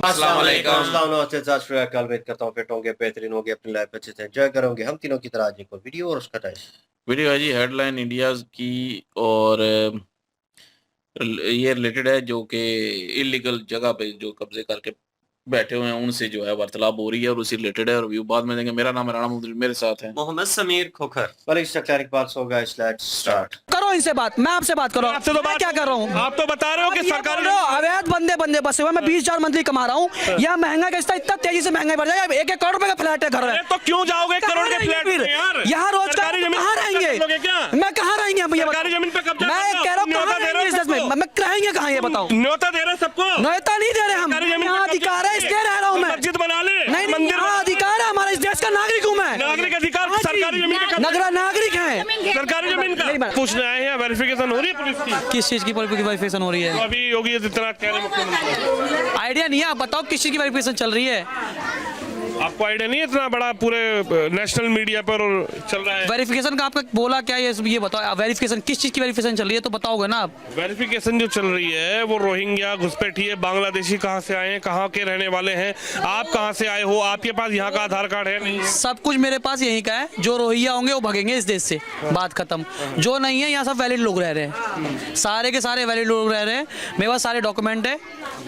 अस्सलाम वालेकुम। उम्मीद करता हूँ फिट होंगे, बेहतरीन होंगे, अपनी लाइफ अच्छे से एंजॉय करोगे। हम तीनों की तरह आज एक और वीडियो और उसका वीडियो है जी हेडलाइन इंडियाज की, और ये रिलेटेड है जो कि इलीगल जगह पे जो कब्जे करके बैठे हुए हैं उनसे जो है वार्तालाप हो रही है और उसी रिलेटेड है। रिव्यू बाद में देंगे। मेरा नाम है राणा मुदरिन, मेरे साथ है मोहम्मद समीर खोखर। स्टार्ट करो इनसे बात, मैं आपसे बात करो। आपसे तो मैं क्या कर रहा हूँ? आप तो बता रहे हो कि सरकार अवैध बंदे बसे हुए, मैं 20,000 मंथली कमा रहा हूँ। यह महंगा कैसा इतना तेजी से महंगाई बढ़ जाएगा? 1-1 करोड़ रुपए का फ्लैट है घर में। तो क्यों जाओगे 1 करोड़ के फ्लैट में यार? यहाँ रोजगार कहाँ रहेंगे? मैं कहाँ रहेंगे? सरकारी जमीन पे कब्जा मैं कह रहा हूँ कहाँ रहेंगे इस देश में? मैं रहेंगे कहाँ, ये बताओ। न्योता दे रहे सबको? न्योता नहीं दे रहे हम, यहाँ अधिकार है इसलिए रह रहा हूँ मैं। मस्जिद बना ले, नहीं, मंदिर यहाँ अधिकार है हमारा, इस देश का नागरिक हूँ मैं। नागरिक अधिकार सरकारी जमीन पे नागरिक है, सरकारी जमीन का पूछने आए हैं। वेरिफिकेशन हो रही है पुलिस की? किस चीज की वेरिफिकेशन हो रही है? अभी योगी आदित्यनाथ कह रहे हैं मुख्यमंत्री। आइडिया नहीं है, आप बताओ किस चीज की वेरिफिकेशन चल रही है? आपको आइडिया नहीं है? इतना बड़ा पूरे नेशनल मीडिया पर चल रहा है वेरिफिकेशन का। आपका बोला क्या ये बताओ, वेरिफिकेशन किस चीज की वेरिफिकेशन चल रही है तो बताओगे ना आप। वेरिफिकेशन जो चल रही है वो रोहिंग्या घुसपैठिए बांग्लादेशी कहाँ से आए हैं, कहाँ के रहने वाले हैं, आप कहाँ से आए हो, आपके पास यहाँ का आधार कार्ड है नहीं है? सब कुछ मेरे पास यहीं का है। जो रोहिंग्या होंगे वो भगेंगे इस देश से, बात खत्म। जो नहीं है यहाँ सब वैलिड लोग रह रहे हैं, सारे के सारे वैलिड लोग रह रहे हैं। मेरे पास सारे डॉक्यूमेंट है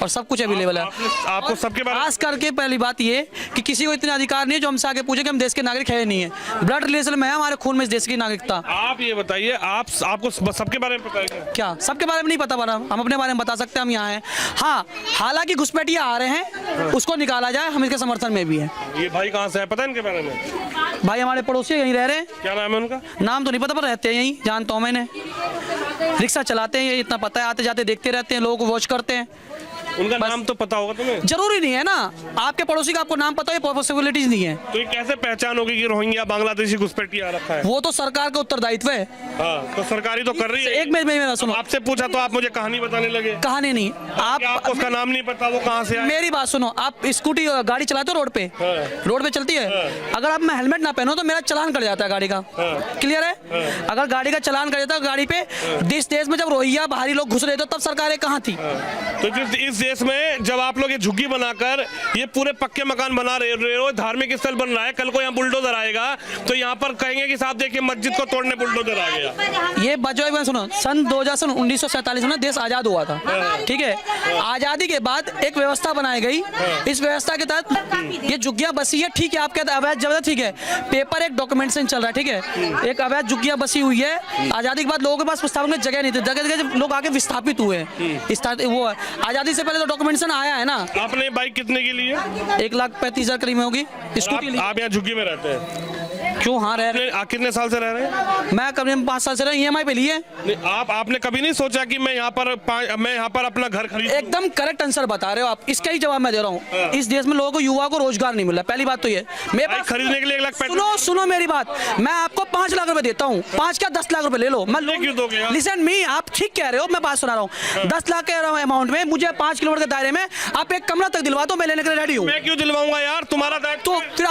और सब कुछ अवेलेबल है। आपको सबके बारे खास करके पहली बात ये कि किसी को इतना अधिकार नहीं है जो हमसे आगे पूछे कि हम देश के नागरिक है नहीं है। ब्लड रिलेशन में है, हमारे खून में इस देश की नागरिकता। आप ये बताइए, आपको सबके बारे में पता है क्या? सबके बारे में नहीं पता, बना हम अपने बारे में बता सकते हैं, हम यहाँ हैं। हाँ, हालांकि घुसपैठिए आ रहे हैं, उसको निकाला जाए, हम इसके समर्थन में भी हैं। ये भाई कहाँ से है, पता है इनके बारे में? भाई हमारे पड़ोसी यहीं रह रहे हैं। क्या नाम है उनका? नाम तो नहीं पता पर रहते हैं यहीं, जानता हूँ मैंने। रिक्शा चलाते हैं, ये इतना पता है, आते जाते देखते रहते हैं, लोगों को वॉच करते हैं। उनका नाम तो पता होगा तुम्हें? जरूरी नहीं है ना, आपके पड़ोसी का आपको नाम पता है, पॉसिबिलिटीज नहीं है। तो ये कैसे पहचान होगी कि रोहिंग्या बांग्लादेशी घुसपैठी आ रखा है? वो तो सरकार का उत्तरदायित्व है। हाँ, तो सरकारी तो कर रही है। एक मिनट में सुनो, आपसे पूछा तो आप मुझे कहानी बताने लगे। कहानी नहीं, आपको उसका नाम नहीं पता वो कहाँ से आया? मेरी बात सुनो, आप स्कूटी गाड़ी चलाते हो रोड पे? रोड पे चलती है। अगर आप मैं हेलमेट ना पहनो तो मेरा चालान कट जाता है गाड़ी का। क्लियर है? अगर गाड़ी का चालान कट जाता है गाड़ी पे, देश में जब रोहिंग्या बाहरी लोग घुस रहे थे तब सरकारें कहाँ थी? तो इस देश में जब आप लोग ये झुग्गी बनाकर ये पूरे पक्के मकान बना रहे हो, धार्मिक स्थल बन रहा है, कल को यहाँ बुलडोजर आएगा तो यहाँ पर कहेंगे कि साहब देखिए मस्जिद को तोड़ने बुलडोजर आ गया। ये बजो सुनो, सन 1947 में देश आजाद हुआ था, ठीक है? आजादी के बाद एक व्यवस्था बनाई गई। इस व्यवस्था के तहत ये झुग्गियां बसी है, ठीक है? आप कहते अवैध जगह, ठीक है? पेपर एक डॉक्यूमेंटेशन चल रहा है, ठीक है? एक अवैध झुग्गियां बसी हुई है। आजादी के बाद लोगों के पास प्रस्ताव में जगह नहीं थी, जगह जब लोग आगे विस्थापित हुए, वो आजादी से पहले तो डॉक्यूमेंटेशन आया है ना। आपने बाइक कितने की ली है? 1,35,000 करीब में होगी स्कूटी। आप यहाँ झुग्गी में रहते हैं क्यों? हाँ रह रहे। कितने साल से रह रहे हैं? मैं करीब 5 साल से रहा, EMI पे लिए। आपने कभी नहीं सोचा कि मैं यहाँ पर अपना घर खरीद? एकदम करेक्ट आंसर बता रहे हो आप, इसका ही जवाब मैं दे रहा हूँ। इस देश में लोगों को, युवा को रोजगार नहीं मिल रहा, पहली बात तो ये। मेरे पास खरीदने के लिए 1,35,000। सुनो मेरी बात, मैं आपको 5 लाख रुपए देता हूँ, 5 क्या 10 लाख रुपए ले लो। मैं क्यों दोगे? लिसन मी, आप ठीक कह रहे हो, मैं बात सुना रहा हूँ। 10 लाख के अमाउंट में मुझे 5 किलोमीटर के दायरे में आप एक कमरा तक दिलवा दो, मैं लेने के लिए रेडी हूँ। मैं क्यों दिलवाऊंगा यार, तुम्हारा दायित्व। तो फिर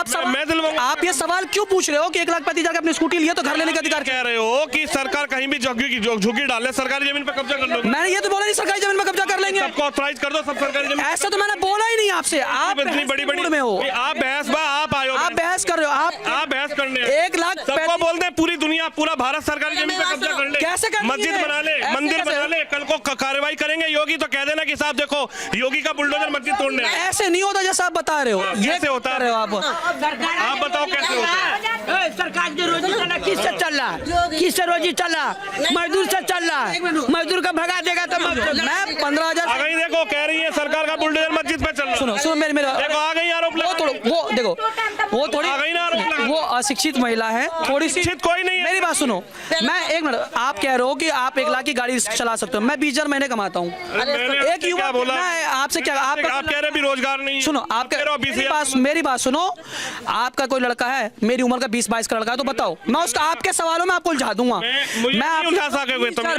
आप ये सवाल क्यों पूछ रहे हो कि 1,35,000 की अपनी स्कूटी लिया तो घर लेने का अधिकार? कह रहे हो कि सरकार कहीं भी झुग्गी डाले, सरकारी जमीन पर कब्जा कर लो। मैंने ये तो बोला नहीं सरकारी जमीन पर कब्जा कर लेंगे। सबको ऑथराइज कर दो, सब सरकारी जमीन। ऐसा तो मैंने बोला ही नहीं आपसे। आप इतनी बड़ी में हो, आप बहस कर रहे हो, आप बहस करने 1,35,000 सबको बोलते हैं पूरी दुनिया, पूरा भारत सरकारी जमीन पर कब्जा कर ले। कैसे कर? मस्जिद बना ले, मंदिर बना ले, कल को कार्रवाई करेंगे योगी तो कह देना कि साहब देखो योगी का बुलडोजर मस्जिद तोड़ने। ऐसे नहीं होता जैसा आप बता रहे हो। कैसे होता है? आप बताओ कैसे होता है? सरकार की रोजी चला, किससे चल रहा है? किससे रोजी चल रहा? मजदूर से चल रहा है। मजदूर का भगा देगा तो मैं 15,000। आ गई, देखो कह रही है सरकार का बुलडोजर मस्जिद पे चल रहा है। सुनो मेरे देखो आ गई आरोप। वो देखो, वो थोड़ी आ गई ना आरोप। वो अशिक्षित महिला है, थोड़ी सी। कोई नहीं है। मेरी बात सुनो, मैं एक मिनट, आप कह रहे हो कि आप 1 लाख की गाड़ी चला सकते हो, मैं 20,000 महीने कमाता हूँ। एक युवा बोला आपसे क्या, आप कह रहे भी रोजगार नहीं। सुनो, आप मेरी बात सुनो, आपका कोई लड़का है, मेरी उम्र का 20-22 का लड़का है तो बताओ, मैं उसका आपके सवालों में आपको उलझा दूंगा।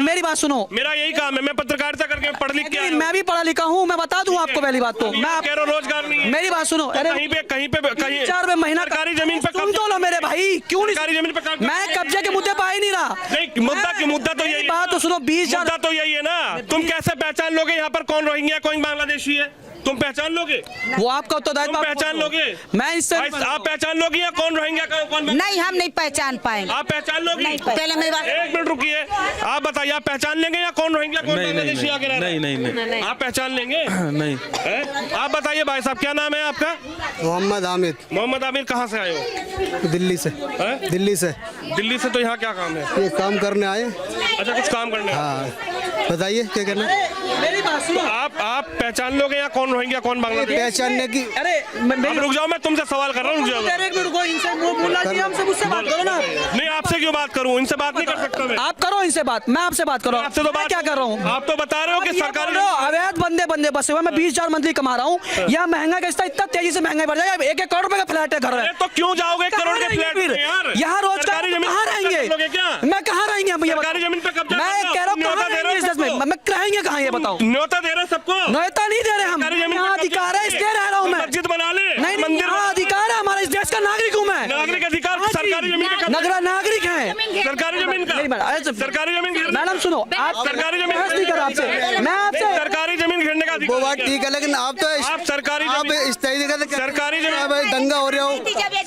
मेरी बात सुनो, मेरा यही काम है, मैं पत्रकारिता करके पढ़ लिख के, मैं भी पढ़ा लिखा हूँ, मैं बता दूं आपको पहली बात तो। मैं कह रहा हूँ रोजगार नहीं। मेरी बात सुनो, अरे कहीं पे 4 रुपए महीना सरकारी जमीन पे सुन तो लो मेरे भाई, क्यों नहीं? सरकारी जमीन पे मैं कब्जे के मुद्दे पे आ ही नहीं रहा। नहीं, मुद्दा तो यही बात तो सुनो, 20,000 मुद्दा तो यही है ना। तुम कैसे पहचान लोगे यहाँ पर कौन रोहिंग्या कौन बांग्लादेशी है? तुम पहचान लोगे? वो आपका उत्तरदायित्व। तुम आप पहचान लोगे? मैं इससे आप पहचान लोगे या कौन रोहिंग्या का कौन? नहीं, हम नहीं पहचान पाएंगे। आप पहचान लोगी? पहले मेरी बात, एक मिनट रुकिए, आप बताइए, आप पहचान लेंगे या कौन रोहिंग्या कौन बांग्लादेशी आके रह रहा है? नहीं आप पहचान लेंगे? नहीं। हैं? आप बताइए भाई साहब, क्या नाम है आपका? मोहम्मद हामिद, मोहम्मद आमिर, कहाँ से आए हो? दिल्ली से। हैं? दिल्ली से दिल्ली से। तो यहाँ क्या काम है? ये काम करने आए। अच्छा, कुछ काम करने आए? हाँ, बताइए क्या करना है? मेरी बात सुनो। आप पहचान लोगे या कौन रोहिंग्या कौन बांग्लादेश? पहचानने की अरे अब रुक जाओ, मैं तुमसे सवाल कर रहा हूँ, रुक जाओ। एक मिनट रुको, इनसे मुल्ला जी हमसे मुझसे बात करो ना। नहीं, आपसे क्यों बात करूँ? इनसे बात नहीं कर सकता मैं। आप करो इनसे बात, मैं आपसे बात करो। आपसे तो मैं बात क्या कर रहा हूँ? आप तो बता रहे हो कि सरकारी अवैध बंदे बसे हुए, मैं 20,000 मंथली कमा रहा हूँ। यहाँ महंगा का इतना तेजी से महंगाई बढ़ जाएगा। 1-1 करोड़ रुपए का फ्लैट है, घर है। तो क्यों जाओगे 1 करोड़ के फ्लैट में यार? यहाँ रोजगार सरकारी जमीन कहाँ रहेंगे? क्या? मैं कहाँ रहेंगे? सरकारी जमीन पे कब्जा मैं करना, कह रहा हूँ न्योता कहाँ दे रहे रहेंगे हो इस देश में? सबको? मैं रहेंगे कहाँ, ये बताओ। न्योता दे रहे सबको? न्योता नहीं दे रहे हम, सरकारी जमीन यहाँ पे अधिकार है, इसलिए रह रहा हूँ मैं। मस्जिद बना ले, नहीं, मंदिर यहाँ अधिकार है हमारा, इस देश का नागरिक हूँ मैं। नागरिक अधिकार सरकारी जमीन पे कब्जा। नगरा नागरिक है सरकारी जमीन का? नहीं, मैडम, सरकारी जमीन घेरने- मैडम सुनो, आप सरकारी जमीन बहस नहीं कर रहा आपसे, मैं आपसे। सरकारी जमीन घेरने का वो अधिकार बात है ठीक है, लेकिन आप तो आप सरकारी आप जमीन- इस तरीके से सरकारी जमीन- भाई दंगा हो रहा हो।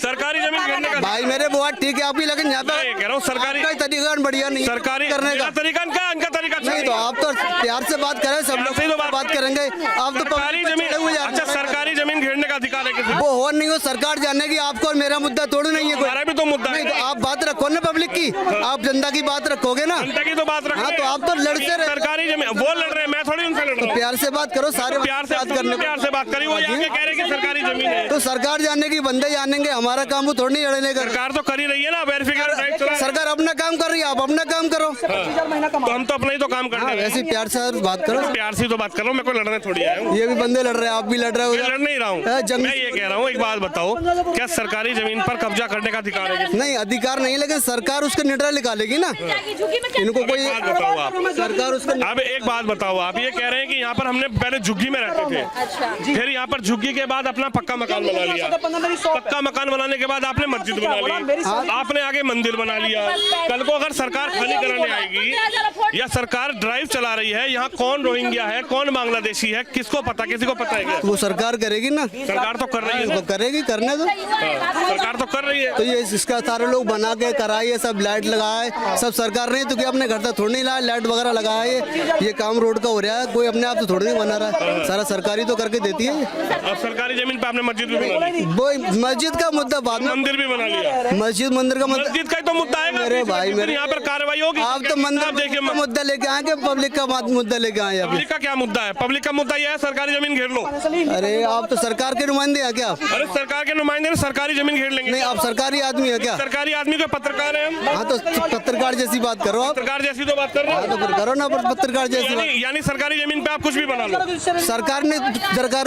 सरकारी जमीन घेरने का भाई मेरे वो बात ठीक है आपकी, लेकिन यहाँ मैं ये कह रहा हूँ, सरकारी पे तरीका बढ़िया नहीं है सरकारी करने का। तरीका इनका तरीका नहीं तो आप तो प्यार से बात करें, सब लोग से ही तो बात करेंगे। आप तो सरकारी पब्लिक पे जमीन, चढ़े हुए जा रहे अच्छा, हैं। सरकारी जमीन घेरने का अधिकार है किसी को? वो हो नहीं हो, सरकार जानने की आपको और मेरा मुद्दा थोड़ी नहीं है कोई। हमारा भी तो मुद्दा नहीं है। तो आप बात रखो ना पब्लिक की, आप जनता की बात रखोगे ना। जनता की तो बात रख हाँ, रहे तो हैं। आप तो लड़ते ये रहे। सरकारी जमीन वो लड़ रहे हैं, मैं थोड़ी उनसे लड़ रहा हूँ। प्यार से बात करो, सारे प्यार से बात करने प्यार से बात करी, वो आगे कह रहे हैं कि सरकारी जमीन है। तो सरकार जानने की, बंदे जानेंगे, हमारा काम वो थोड़ी नहीं लड़ने का। सरकार तो कर ही रही है ना, वेरिफिकेशन। सरकार अपना काम कर रही है, आप अपना काम करो। तो हम तो अपना ही तो काम कर हाँ, रहे हैं। वैसे प्यार से बात करो। प्यार से तो बात कर रहा हूँ, मैं कोई लड़ने थोड़ी आया हूँ। ये भी बंदे लड़ रहे हैं, आप भी लड़ रहे मैं हो। लड़ नहीं रहा हूँ, मैं ये कह रहा हूँ, एक बात बताओ, क्या सरकारी जमीन पर कब्जा करने का अधिकार है? नहीं, अधिकार नहीं, लेकिन सरकार उसका निर्णय निकालेगी ना। इनको कोई बात बताओ आप, सरकार उसका अब एक बात बताओ, आप ये कह रहे हैं कि यहाँ पर हमने पहले झुग्गी में रहते थे, फिर यहाँ पर झुग्गी के बाद अपना पक्का मकान बना लिया, पक्का मकान बनाने के बाद आपने मस्जिद बना ली, आपने आगे मंदिर बना लिया। कल को अगर सरकार खाली कराने आएगी या सरकार ड्राइव चला रही है, यहाँ कौन रोहिंग्या है, कौन बांग्लादेशी है, किसको पता? किसी को पता है क्या? वो सरकार करेगी ना। सरकार तो कर रही है, वो करेगी, करने दो। सरकार तो कर रही है। तो ये इसका सारे लोग बना के कराए, सब लाइट लगाए, सब सरकार नहीं तो क्या अपने घर तक थोड़ी नहीं लाया, लाइट वगैरह लगाए। ये काम रोड का हो रहा है, कोई अपने आप तो थोड़ी नहीं बना रहा है, सारा सरकारी तो करके देती है। अब सरकारी जमीन पे आपने मस्जिद भी बना ली, वो मस्जिद का मुद्दा बाद में, मंदिर भी बना लिया। मस्जिद मंदिर का मुद्दा। मस्जिद का ही तो मुद्दा है। मेरे भाई, मेरे यहाँ पर कार्रवाई होगी। आप तो मंदिर देखिए, का मुद्दा लेके आए, पब्लिक का मुद्दा लेके आए अभी। पब्लिक का क्या मुद्दा है? पब्लिक का मुद्दा यह है सरकारी जमीन घेर लो। अरे आप तो सरकार के नुमाइंदे हैं क्या? अरे सरकार के नुमाइंदे ने सरकारी जमीन घेर लेंगे। नहीं, आप सरकारी आदमी है क्या? सरकारी आदमी को पत्रकार है हम। हाँ, तो पत्रकार जैसी बात करो आप। पत्रकार जैसी तो बात कर रहे हाँ, हैं। तो फिर करो ना पत्रकार जैसी बात। यानी सरकारी जमीन पे आप कुछ भी बना लो। सरकार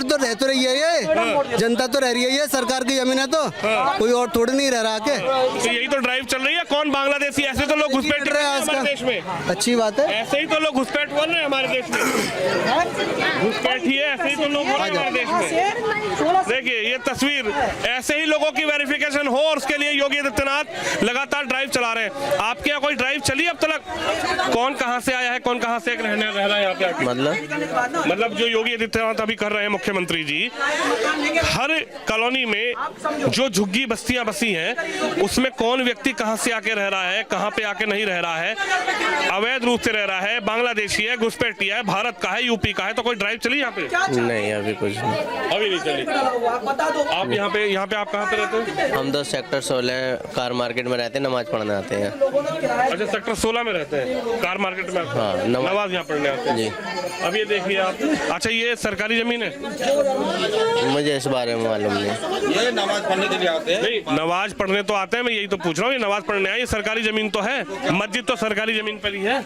तो रह तो रही है, ये जनता तो रह रही है, ये सरकार की जमीन है तो कोई और थोड़ी नहीं रह रहा के। तो यही तो ड्राइव चल रही है। कौन बांग्लादेशी? ऐसे तो लोग घुसपैठ रहे हैं हमारे देश में। अच्छी बात है। ऐसे ही तो लोग घुसपैठ बोल रहे हैं हमारे देश में। घुसपैठ ही है, ऐसे ही तो लोग हो रहे हैं हमारे देश में। देखिए ये तस्वीर, ऐसे ही लोगों की वेरिफिकेशन हो और उसके लिए योगी आदित्यनाथ लगातार ड्राइव चला रहे हैं। आपके यहाँ कोई ड्राइव चली अब तक? कौन कहाँ से आया है, कौन कहाँ से रह रहा है यहाँ पे आके? मतलब जो योगी आदित्यनाथ अभी कर रहे हैं मुख्यमंत्री जी, हर कॉलोनी में जो झुग्गी बस्तियां बसी हैं उसमें कौन व्यक्ति कहां से आके रह रहा है, कहां पे आके नहीं रह रहा है, अवैध रूप से रह रहा है, बांग्लादेशी है, घुसपैठिया है, भारत का है, यूपी का है, तो कोई ड्राइव चली यहाँ पे? नहीं, अभी कुछ नहीं। अभी नहीं चली। आप यहाँ पे आप कहाँ पे रहते हैं? हम 10 सेक्टर 16 कार मार्केट में रहते हैं, नमाज पढ़ने आते हैं। अच्छा, सेक्टर 16 में रहते हैं, कार मार्केट में। हाँ, नमाज यहाँ पढ़ने आते हैं जी। अब ये देखिए आप, अच्छा ये सरकारी जमीन है? मुझे इस बारे में मालूम नहीं। ये नमाज पढ़ने के लिए आते हैं। नहीं, नमाज पढ़ने तो आते हैं, मैं यही तो पूछ रहा हूँ। ये नमाज पढ़ने आए, ये सरकारी जमीन तो है, मस्जिद तो सरकारी जमीन पर ही है।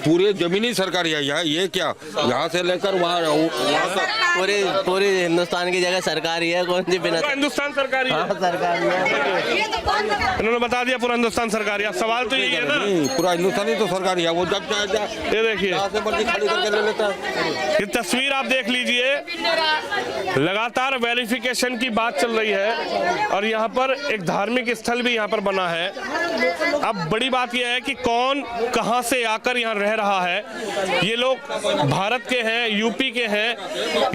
पूरी जमीन ही सरकारी है यहाँ। ये क्या, यहाँ से लेकर वहाँ तक पूरे हिंदुस्तान की जगह सरकारी है, कौन सी बिना? पूरा हिंदुस्तान सरकारी है। सरकारी है। इन्होंने बता दिया पूरा हिंदुस्तान सरकारी है। अब सवाल तो यही है ना, नहीं, पूरा हिंदुस्तान ही तो सरकारी है। वो जब चाहे ये देखिए यहाँ से मर्जी खाली करके ले लेता है। ये तस्वीर आप देख लीजिए, लगातार वेरिफिकेशन की बात चल रही है और यहाँ पर एक धार्मिक स्थल भी यहाँ पर बना है। अब बड़ी बात यह है कि कौन कहाँ से आकर यहाँ रह रह रहा है, ये लोग भारत के हैं, यूपी के हैं,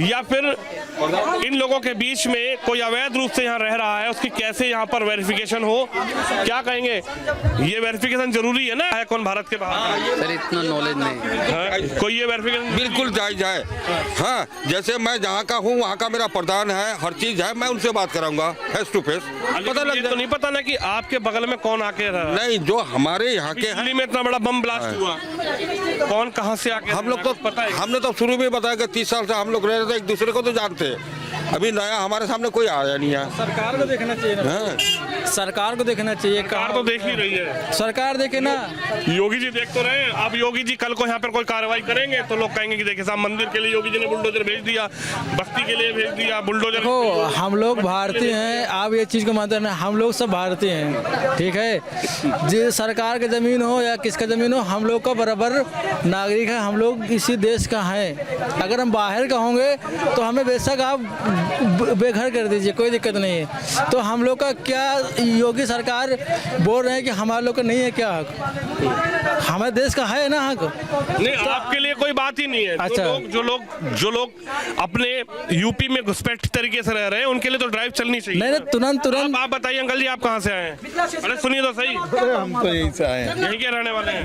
या फिर इन लोगों के बीच में कोई अवैध रूप से यहाँ रह रहा है, उसकी कैसे यहाँ पर वेरिफिकेशन हो, क्या कहेंगे? ये वेरिफिकेशन जरूरी है ना? है कौन भारत के बाहर? सर इतना नॉलेज नहीं। कोई ये वेरिफिकेशन बिल्कुल जायज है। हाँ, जैसे मैं जहाँ का हूँ वहाँ का मेरा प्रधान है, हर चीज है, मैं उनसे बात कराऊंगा फेस टू फेस, पता लग तो नहीं पता ना कि आपके बगल में कौन आके रहा है? नहीं, जो हमारे यहाँ के हैं, दिल्ली में इतना बड़ा बम ब्लास्ट हुआ, कौन कहाँ से आके? हम लोग तो पता है, हमने तो शुरू में बताया कि 30 साल से हम लोग रह रहे थे, एक दूसरे को तो जानते हैं। अभी नया हमारे सामने कोई आया नहीं है। सरकार को देखना चाहिए ना, सरकार को देखना चाहिए। कार तो देख ही रही है, सरकार देखे ना। योगी जी देख तो रहे हैं। अब योगी जी कल को यहाँ पर कोई कार्रवाई करेंगे तो लोग कहेंगे कि देखिए साहब, मंदिर के लिए योगी जी ने बुलडोजर भेज दिया, बस्ती के लिए भेज दिया बुलडोजर। देखो, हम लोग भारतीय हैं, आप ये चीज़ को मानते हैं, हम लोग सब भारतीय हैं, ठीक है। जो सरकार की ज़मीन हो या किसका ज़मीन हो, हम लोग का बराबर नागरिक है, हम लोग इसी देश का हैं। अगर हम बाहर का होंगे तो हमें बेशक आप बेघर कर दीजिए, कोई दिक्कत नहीं है। तो हम लोग का क्या, योगी सरकार बोल रहे हैं कि हमारे लोग का नहीं है क्या हक? हमारे देश का है ना हक। नहीं, आपके लिए कोई बात ही नहीं है। अच्छा, जो लोग अपने यूपी में घुसपैठ तरीके से रह रहे हैं, उनके लिए तो ड्राइव चलनी चाहिए। नहीं, तुरंत आप बताइए अंकल जी, आप कहाँ से आए हैं? अरे सुनिए तो सही, हम तो यहीं से आए हैं, यहीं के रहने वाले हैं।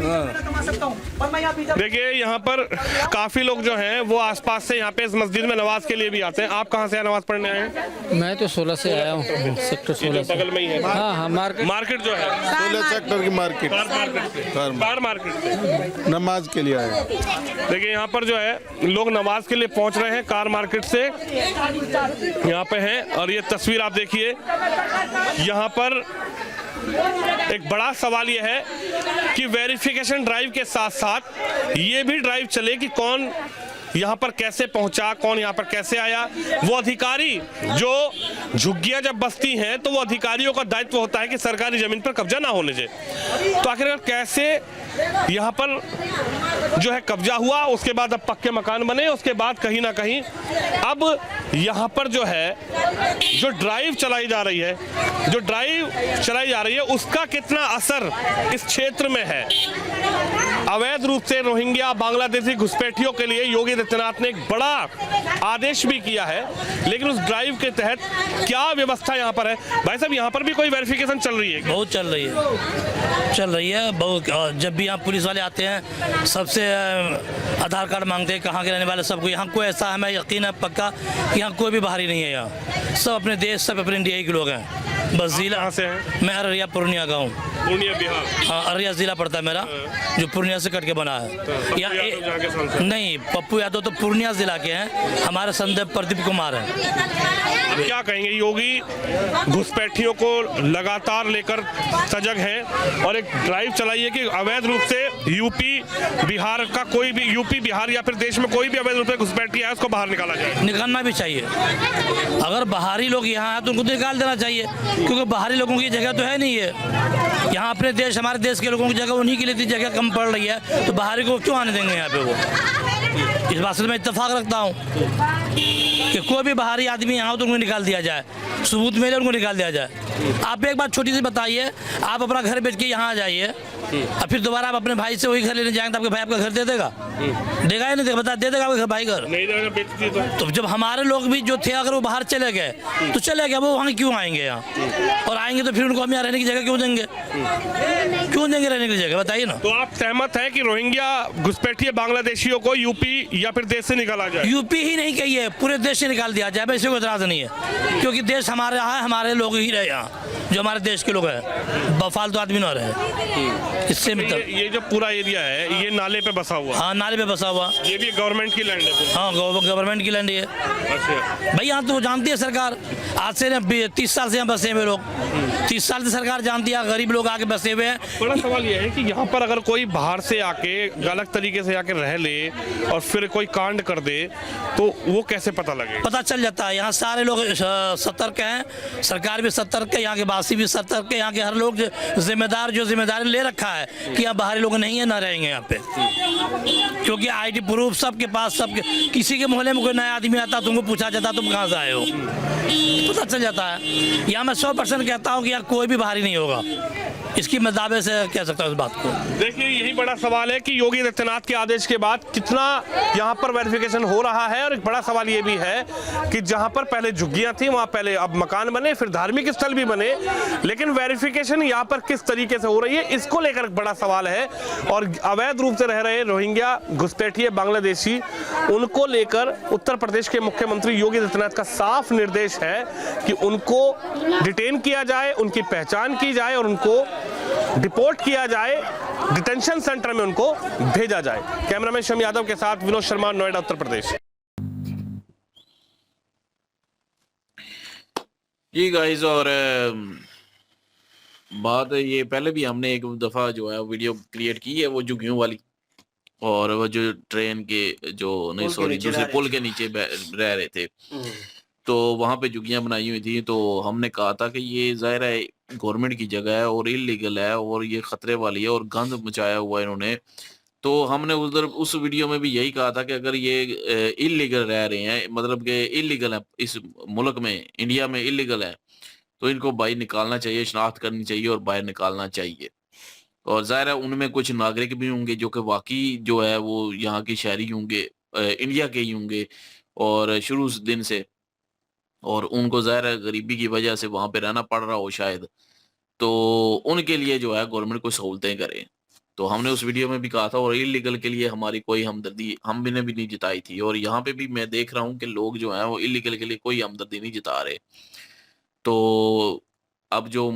देखिए यहाँ पर काफी लोग जो हैं वो आसपास से यहाँ पे इस मस्जिद में नमाज के लिए भी आते हैं। आप कहाँ से नमाज पढ़ने आए हैं? मैं तो 16 से आया हूँ, सेक्टर 16 से। बगल में ही है। हाँ, मार्केट जो है 16 सेक्टर की मार्केट, कार मार्केट से नमाज के लिए आए। देखिए यहाँ पर जो है लोग नमाज के लिए पहुंच रहे हैं, कार मार्केट से यहाँ पे हैं। और ये तस्वीर आप देखिए, यहाँ पर एक बड़ा सवाल यह है कि वेरिफिकेशन ड्राइव के साथ साथ ये भी ड्राइव चले कि कौन यहाँ पर कैसे पहुंचा, कौन यहाँ पर कैसे आया। वो अधिकारी जो झुग्गियां जब बसती हैं तो वो अधिकारियों का दायित्व होता है कि सरकारी जमीन पर कब्जा ना होने चाहिए। तो आखिरकार कैसे यहाँ पर जो है कब्जा हुआ, उसके बाद अब पक्के मकान बने, उसके बाद कहीं ना कहीं अब यहाँ पर जो है जो ड्राइव चलाई जा रही है उसका कितना असर इस क्षेत्र में है। अवैध रूप से रोहिंग्या बांग्लादेशी घुसपैठियों के लिए योगी आदित्यनाथ ने एक बड़ा आदेश भी किया है, लेकिन उस ड्राइव के तहत क्या व्यवस्था यहाँ पर है? भाई साहब, यहाँ पर भी कोई वेरिफिकेशन चल रही है? बहुत चल रही है बहुत। जब भी यहाँ पुलिस वाले आते हैं सबसे आधार कार्ड मांगते हैं, कहाँ के रहने वाले सबको। यहाँ कोई ऐसा हमें यकीन है पक्का कि यहाँ कोई भी बाहरी नहीं है। यहाँ सब अपने देश, सब अपने इंडिया के लोग हैं। बस जिला कहाँ से हैं? मैं अररिया पूर्णिया का हूँ। पूर्णिया बिहार? हाँ, अररिया जिला पड़ता है मेरा, जो पूर्णिया से कट के बना है। नहीं, पप्पू यादव तो पूर्णिया जिला के हैं, हमारे संदेव प्रदीप कुमार हैं। अब क्या कहेंगे, योगी घुसपैठियों को लगातार लेकर सजग हैं और एक ड्राइव चलाई है कि अवैध रूप से यूपी बिहार का कोई भी, यूपी बिहार या फिर देश में कोई भी अवैध रूप से घुसपैठी है उसको बाहर निकाला जाए। निकालना भी चाहिए। अगर बाहरी लोग यहाँ आए तो उनको निकाल देना चाहिए, क्योंकि बाहरी लोगों की जगह तो है नहीं है। यहाँ अपने देश, हमारे देश के लोगों की जगह, उन्हीं के लिए जगह कम पड़ रही है, तो बाहरी को क्यों आने देंगे यहाँ पे? वो इस बात से मैं इत्तेफाक रखता हूँ कि कोई भी बाहरी आदमी यहाँ हो तो उनको निकाल दिया जाए, सबूत मिले उनको निकाल दिया जाए। आप एक बात छोटी सी बताइए, आप अपना घर बेच के यहाँ आ जाइए और फिर दोबारा आप अपने भाई से वही घर लेने जाएंगे तो आपके भाई आपका घर दे देगा? देगा ही नहीं देगा? बता, दे देगा आपका भाई घर? नहीं देगा, बेच दिया तो जब हमारे लोग भी जो थे, अगर वो बाहर चले गए तो चले गए, वो वहाँ क्यों आएंगे यहाँ? और आएंगे तो फिर उनको हम यहाँ रहने की जगह क्यों देंगे? क्यों देंगे रहने की जगह, बताइए ना। तो आप सहमत हैं कि रोहिंग्या घुसपैठी बांग्लादेशियों को यूपी या फिर देश से निकाला जाए? यूपी ही नहीं कहिए, पूरे देश से निकाल दिया जाए, वैसे कोई एतराज नहीं है, क्योंकि देश हमारे यहाँ है, हमारे लोग ही रहे यहाँ, जो हमारे देश के लोग हैं, बफालतू आदमी ना रहे। इससे मतलब ये जो पूरा एरिया है ये नाले पे बसा हुआ? हाँ, नाले पे बसा हुआ। ये भी गवर्नमेंट की लैंड है? हाँ, गवर्नमेंट की लैंड है। अच्छा भाई यहाँ तो जानती है सरकार, आज से 30 साल से यहाँ बसे हुए लोग, 30 साल से सरकार जानती है, गरीब लोग आके बसे हुए हैं। बड़ा सवाल ये है कि यहाँ पर अगर कोई बाहर से आके गलत तरीके से आके रह ले और फिर कोई कांड कर दे तो वो कैसे पता लगे? पता चल जाता है। यहाँ सारे लोग सतर्क हैं, सरकार भी सतर्क है, यहाँ के वासी भी सतर्क है, यहाँ के हर लोग जिम्मेदार जो जिम्मेदारी ले रखा है कि यहाँ बाहरी लोग नहीं है, ना रहेंगे यहाँ पे, क्योंकि आईडी प्रूफ सबके पास, सबके, किसी के मोहल्ले में कोई नया आदमी आता तुमको पूछा जाता तुम कहाँ से आए हो, पता चल जाता है। यहाँ मैं 100% कहता हूँ कि यहाँ कोई भी बाहरी नहीं होगा। इसकी मैं दावे से कह सकता हूँ इस बात को। देखिए यही बड़ा सवाल है कि योगी आदित्यनाथ के आदेश के बाद कितना यहाँ पर वेरिफिकेशन हो रहा है, और एक बड़ा सवाल ये भी है कि जहाँ पर पहले झुग्गियाँ थी वहाँ पहले अब मकान बने, फिर धार्मिक स्थल भी बने, लेकिन वेरिफिकेशन यहाँ पर किस तरीके से हो रही है इसको लेकर एक बड़ा सवाल है। और अवैध रूप से रह रहे रोहिंग्या, घुसपैठिए, बांग्लादेशी, उनको लेकर उत्तर प्रदेश के मुख्यमंत्री योगी आदित्यनाथ का साफ निर्देश है कि उनको डिटेन किया जाए, उनकी पहचान की जाए और उनको डिपोर्ट किया जाए, डिटेंशन सेंटर में उनको भेजा जाए। कैमरामैन शम यादव के साथ विनोद शर्मा, नोएडा, उत्तर प्रदेश। जी गाइस, और बात ये पहले भी हमने एक दफ़ा जो है वीडियो क्रिएट की है वो झुग्गियों वाली, और वो जो ट्रेन के जो नहीं सॉरी दूसरे पुल के नीचे रह रहे थे, तो वहाँ पे झुग्गियाँ बनाई हुई थी। तो हमने कहा था कि ये ज़ाहिर है गवर्नमेंट की जगह है और इलीगल है और ये खतरे वाली है और गंद मचाया हुआ है इन्होंने। तो हमने उधर उस वीडियो में भी यही कहा था कि अगर ये इलीगल रह रहे हैं, मतलब कि इलीगल है इस मुल्क में, इंडिया में इलीगल है, तो इनको बाहर निकालना चाहिए, शनाख्त करनी चाहिए और बाहर निकालना चाहिए। और ज़ाहिर है उनमें कुछ नागरिक भी होंगे जो कि वाकई जो है वो यहाँ के शहरी होंगे, इंडिया के ही होंगे और शुरू से दिन से, और उनको ज़ाहिर है गरीबी की वजह से वहाँ पे रहना पड़ रहा हो शायद, तो उनके लिए जो है गवर्नमेंट कोई सहूलतें करे। तो हमने उस वीडियो में भी कहा था, और इलीगल के लिए हमारी कोई हमदर्दी हम भी ने भी नहीं जताई थी, और यहाँ पे भी मैं देख रहा हूँ कि लोग जो हैं वो इलीगल के लिए कोई हमदर्दी नहीं जता रहे। तो अब जो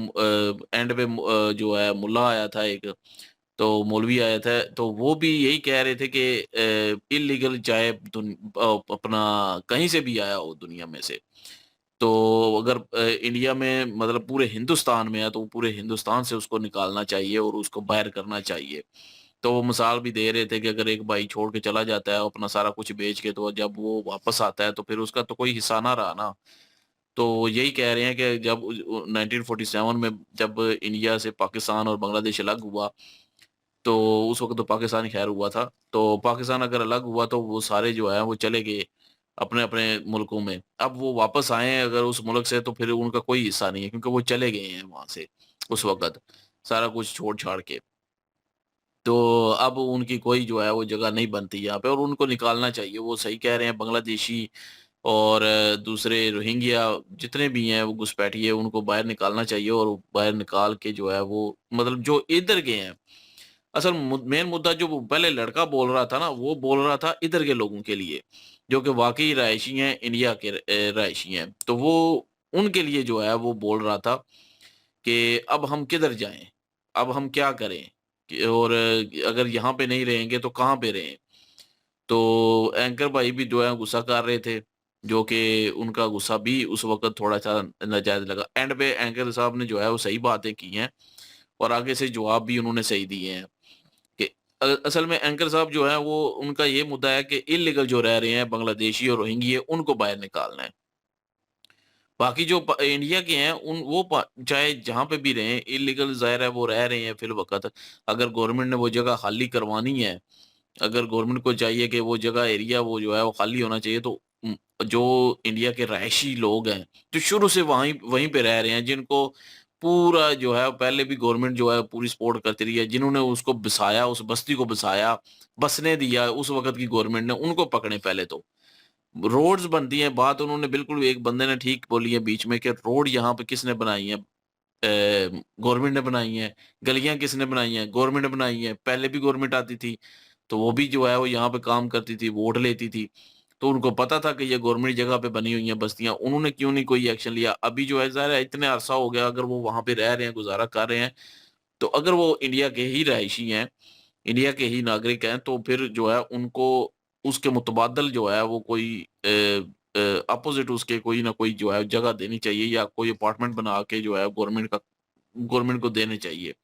एंड पे जो है मुल्ला आया था एक, तो मौलवी आया था, तो वो भी यही कह रहे थे कि इलीगल चाहे अपना कहीं से भी आया हो दुनिया में से, तो अगर इंडिया में मतलब पूरे हिंदुस्तान में है तो पूरे हिंदुस्तान से उसको निकालना चाहिए और उसको बाहर करना चाहिए। तो वो मिसाल भी दे रहे थे कि अगर एक भाई छोड़ के चला जाता है अपना सारा कुछ बेच के, तो जब वो वापस आता है तो फिर उसका तो कोई हिस्सा ना रहा ना। तो यही कह रहे हैं कि जब 1947 में जब इंडिया से पाकिस्तान और बांग्लादेश अलग हुआ, तो उस वक्त तो पाकिस्तान खैर हुआ था, तो पाकिस्तान अगर अलग हुआ तो वो सारे जो है वो चले गए अपने अपने मुल्कों में। अब वो वापस आए हैं अगर उस मुल्क से, तो फिर उनका कोई हिस्सा नहीं है क्योंकि वो चले गए हैं वहां से उस वक्त सारा कुछ छोड़ छाड़ के। तो अब उनकी कोई जो है वो जगह नहीं बनती यहाँ पे और उनको निकालना चाहिए। वो सही कह रहे हैं, बांग्लादेशी और दूसरे रोहिंग्या जितने भी हैं वो घुसपैठिए, उनको बाहर निकालना चाहिए और बाहर निकाल के जो है वो मतलब जो इधर के हैं, असल मेन मुद्दा जो वो पहले लड़का बोल रहा था ना, वो बोल रहा था इधर के लोगों के लिए जो कि वाकई रहायशी हैं, इंडिया के रहायशी हैं, तो वो उनके लिए जो है वो बोल रहा था कि अब हम किधर जाएं, अब हम क्या करें और अगर यहाँ पे नहीं रहेंगे तो कहाँ पे रहें। तो एंकर भाई भी जो है गुस्सा कर रहे थे, जो कि उनका गुस्सा भी उस वक्त थोड़ा सा नाजायज लगा। एंड पे एंकर साहब ने जो है वो सही बातें की हैं और आगे से जवाब भी उन्होंने सही दिए हैं कि असल में एंकर साहब जो है वो उनका ये मुद्दा है कि इलीगल जो रह रहे हैं बांग्लादेशी और रोहिंग्या उनको बाहर निकालना है। बाकी जो इंडिया के हैं उन वो चाहे जहाँ पे भी रहें, इलीगल ज़ाहिर है वो रह रहे हैं फिल वक्त। अगर गवर्नमेंट ने वो जगह खाली करवानी है, अगर गवर्नमेंट को चाहिए कि वो जगह एरिया वो जो है वो खाली होना चाहिए, तो जो इंडिया के रहायशी लोग हैं जो शुरू से वहीं पे रह रहे हैं, जिनको पूरा जो है पहले भी गवर्नमेंट जो है पूरी सपोर्ट करती रही है, जिन्होंने उसको बसाया, उस बस्ती को बसाया, बसने दिया उस वक्त की गवर्नमेंट ने, उनको पकड़े। पहले तो रोड्स बनती हैं, बात उन्होंने बिल्कुल एक बंदे ने ठीक बोली है बीच में कि रोड यहाँ पे किसने बनाई है, गवर्नमेंट ने बनाई है। गलियां किसने बनाई हैं, गवर्नमेंट ने बनाई है। पहले भी गवर्नमेंट आती थी तो वो भी जो है वो यहाँ पे काम करती थी, वोट लेती थी, तो उनको पता था कि ये गवर्नमेंट जगह पे बनी हुई हैं बस्तियां, उन्होंने क्यों नहीं कोई एक्शन लिया। अभी जो है ज़ाहिर है इतने अरसा हो गया, अगर वो वहां पे रह रहे हैं, गुजारा कर रहे हैं, तो अगर वो इंडिया के ही रहायशी हैं, इंडिया के ही नागरिक हैं, तो फिर जो है उनको उसके मुतबादल जो है वो कोई अपोजिट उसके कोई ना कोई जो है जगह देनी चाहिए या कोई अपार्टमेंट बना के जो है गवर्नमेंट को देने चाहिए,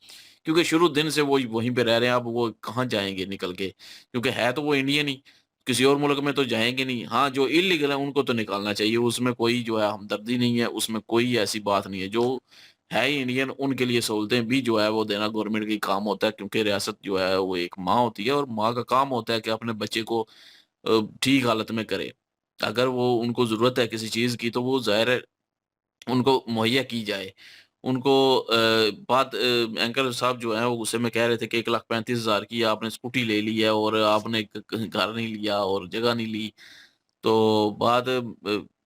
क्योंकि शुरू दिन से वो वहीं पे रह रहे हैं। अब वो कहाँ जाएंगे निकल के, क्योंकि है तो वो इंडियन ही, किसी और मुल्क में तो जाएंगे नहीं। हाँ, जो इलीगल है उनको तो निकालना चाहिए, उसमें कोई जो है हमदर्दी नहीं है, उसमें कोई ऐसी बात नहीं है। जो है ही इंडियन उनके लिए सहूलतें भी जो है वो देना गवर्नमेंट का काम होता है, क्योंकि रियासत जो है वो एक माँ होती है और माँ का काम होता है कि अपने बच्चे को ठीक हालत में करे। अगर वो उनको ज़रूरत है किसी चीज़ की तो वो ज़ाहिर है उनको मुहैया की जाए। उनको बात एंकर साहब जो है वो गुस्से में कह रहे थे कि 1,35,000 की आपने स्कूटी ले ली है और आपने घर नहीं लिया और जगह नहीं ली। तो बात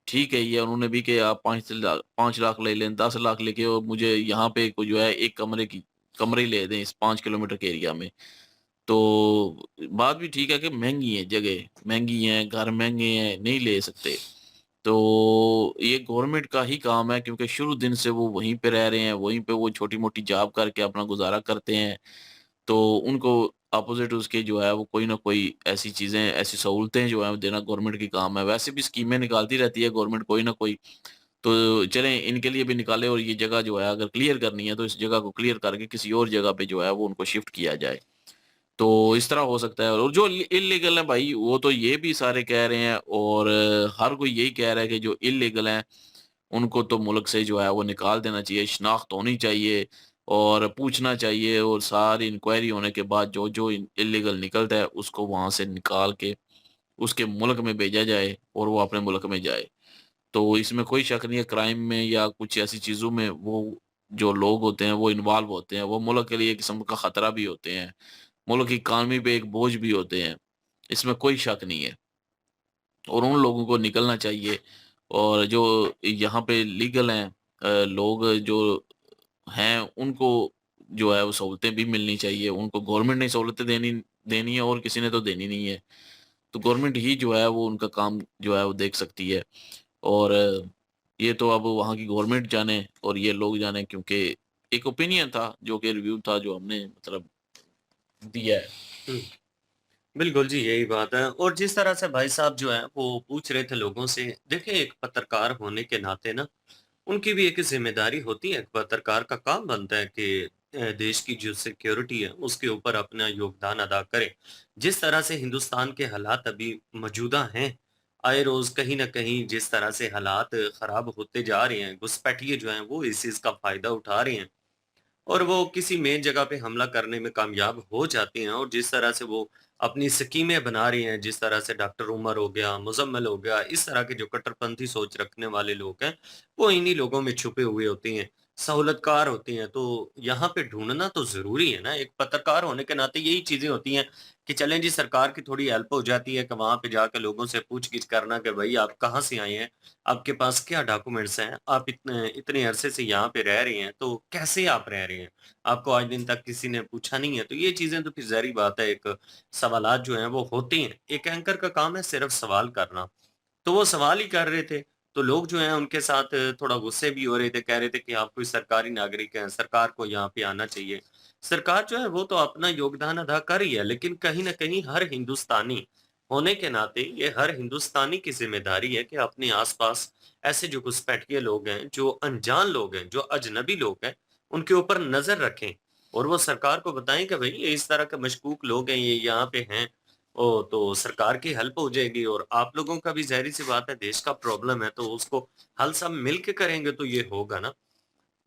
ठीक है ये उन्होंने भी कि आप 5 लाख ले लें, 10 लाख लेके और मुझे यहाँ पे को जो है एक कमरे ही ले दें इस 5 किलोमीटर के एरिया में। तो बात भी ठीक है कि महंगी है जगह, महंगी है, घर महंगे हैं, नहीं ले सकते। तो ये गवर्नमेंट का ही काम है क्योंकि शुरू दिन से वो वहीं पे रह रहे हैं, वहीं पे वो छोटी-मोटी जॉब करके अपना गुज़ारा करते हैं। तो उनको अपोज़िट उसके जो है वो कोई ना कोई ऐसी चीज़ें, ऐसी सहूलतें जो हैं वो देना गवर्नमेंट की काम है। वैसे भी स्कीमें निकालती रहती है गवर्नमेंट कोई ना कोई। तो चलें इनके लिए भी निकाले और ये जगह जो है अगर क्लियर करनी है तो इस जगह को क्लियर करके किसी और जगह पे जो है वो उनको शिफ्ट किया जाए। तो इस तरह हो सकता है और जो इल्लीगल है भाई वो तो ये भी सारे कह रहे हैं और हर कोई यही कह रहा है कि जो इल्लीगल हैं उनको तो मुल्क से जो है वो निकाल देना चाहिए, शिनाख्त होनी चाहिए और पूछना चाहिए और सारी इंक्वायरी होने के बाद जो इल्लीगल निकलता है उसको वहाँ से निकाल के उसके मुल्क में भेजा जाए और वो अपने मुल्क में जाए। तो इसमें कोई शक नहीं है क्राइम में या कुछ ऐसी चीज़ों में वो जो लोग होते हैं वो इन्वॉल्व होते हैं, वो मुल्क के लिए एक किस्म का खतरा भी होते हैं। मुल्क की इकॉनमी पे एक बोझ भी होते हैं, इसमें कोई शक नहीं है और उन लोगों को निकलना चाहिए और जो यहाँ पे लीगल हैं लोग जो हैं उनको जो है वो सहूलतें भी मिलनी चाहिए, उनको गवर्नमेंट ने सहूलतें देनी देनी है और किसी ने तो देनी नहीं है। तो गवर्नमेंट ही जो है वो उनका काम जो है वो देख सकती है और ये तो अब वहाँ की गवर्नमेंट जाने और ये लोग जाने क्योंकि एक ओपिनियन था जो कि रिव्यू था जो हमने मतलब दिया है। हुँ। बिल्कुल जी, यही बात है और जिस तरह से भाई साहब जो हैं वो पूछ रहे थे लोगों से, देखिए एक पत्रकार होने के नाते ना, उनकी भी एक ज़िम्मेदारी होती है, एक पत्रकार का काम बनता है कि देश की जो सिक्योरिटी है उसके ऊपर अपना योगदान अदा करे। जिस तरह से हिंदुस्तान के हालात अभी मौजूदा हैं, आए रोज़ कहीं न कहीं जिस तरह से हालात ख़राब होते जा रहे हैं, घुसपैठिए जो हैं वो इस चीज़ का फ़ायदा उठा रहे हैं। और वो किसी मेन जगह पे हमला करने में कामयाब हो जाते हैं और जिस तरह से वो अपनी स्कीमें बना रहे हैं, जिस तरह से डॉक्टर उमर हो गया, मुज़म्मिल हो गया, इस तरह के जो कट्टरपंथी सोच रखने वाले लोग हैं, वो इन्हीं लोगों में छुपे हुए होते हैं, सहूलतकार होते हैं। तो यहाँ पे ढूँढना तो ज़रूरी है ना, एक पत्रकार होने के नाते यही चीज़ें होती हैं कि चलें जी सरकार की थोड़ी हेल्प हो जाती है कि वहाँ पे जाके लोगों से पूछ-गिछ करना कि भई आप कहाँ से आए हैं? आपके पास क्या डॉक्यूमेंट्स हैं? आप इतने इतने अरसे से यहाँ पे रह रहे हैं, तो कैसे आप रह रहे हैं? आपको आज दिन तक किसी ने पूछा नहीं है, तो ये चीज़ें तो फिर ज़ाहिर-सी बात है एक सवालात जो हैं वो होते हैं। एक एंकर का काम है सिर्फ़ सवाल करना, तो वो सवाल ही कर रहे थे, तो लोग जो हैं उनके साथ थोड़ा गुस्से भी हो रहे थे, कह रहे थे कि आप कोई सरकारी नागरिक हैं, सरकार को यहाँ पे आना चाहिए। सरकार जो है वो तो अपना योगदान अदा कर रही है, लेकिन कहीं न कहीं हर हिंदुस्तानी होने के नाते ये हर हिंदुस्तानी की ज़िम्मेदारी है कि अपने आस-पास ऐसे जो घुसपैठिए लोग हैं, जो अनजान लोग हैं, जो अजनबी लोग हैं, उनके ऊपर नज़र रखें और वो सरकार को बताएँ कि भई ये इस तरह के मशकूक लोग हैं, ये यहाँ पे हैं। ओह! तो सरकार की हेल्प हो जाएगी और आप लोगों का भी ज़ाहिर-सी बात है देश का प्रॉब्लम है, तो उसको हल सब मिल के करेंगे तो ये होगा ना।